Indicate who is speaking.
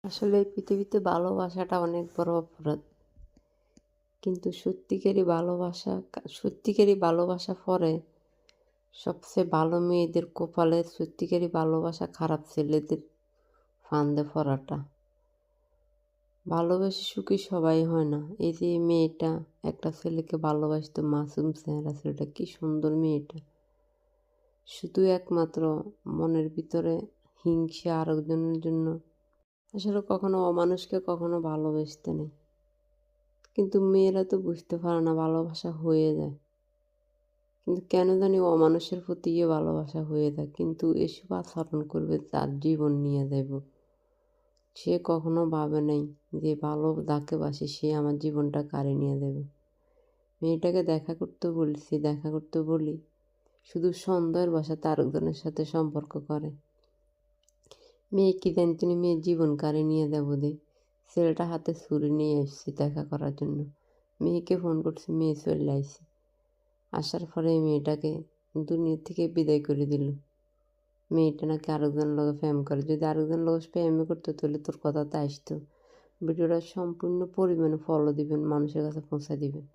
Speaker 1: আসলে এই পৃথিবীতে ভালোবাসাটা অনেক বড় অপরাধ। কিন্তু সত্যিকারী ভালোবাসা পরে সবচেয়ে ভালো মেয়েদের কপালে সত্যিকারী ভালোবাসা খারাপ ছেলেদের ফান্দে পড়াটা। ভালোবেসে সুখী সবাই হয় না। এই যে এই মেয়েটা একটা ছেলেকে ভালোবাসতো, মাসুম চেহারা ছেলেটা, কি সুন্দর মেয়েটা। শুধু একমাত্র মনের ভিতরে হিংসা আরেকজনের জন্য। আসলে কখনো অমানুষকে কখনো ভালোবাসতে নেই। কিন্তু মেয়েরা তো বুঝতে পারে না, ভালোবাসা হয়ে যায়। কিন্তু কেন জানি অমানুষের প্রতি ভালোবাসা হয়ে যায়, কিন্তু এসব আচরণ করবে তার জীবন নিয়ে যাইব। সে কখনো ভাবে নাই যে ভালো যাকে বাসি সে আমার জীবনটা কাড়ি নিয়ে দেবে। মেয়েটাকে দেখা করতে বলি, শুধু সন্দেহের বশে আরেকজনের সাথে সম্পর্ক করে। মেয়ে কি জানতেনি মেয়ের জীবন কাড়ি নিয়ে দেবো দে। ছেলেটা হাতে ছুরি নিয়ে এসেছি দেখা করার জন্য। মেয়েকে ফোন করছি, মেয়ে চলে আসছে। আসার পরে এই মেয়েটাকে দুনিয়া থেকে বিদায় করে দিল। মেয়েটা নাকি আরেকজনের লগে প্রেম করে। যদি আরেকজনের লগে প্রেম করতো তাহলে তোর কথাতে আসতো। ভিডিওটা সম্পূর্ণ পরিমাণে ফলো দিবেন, মানুষের কাছে পৌঁছে দিবেন।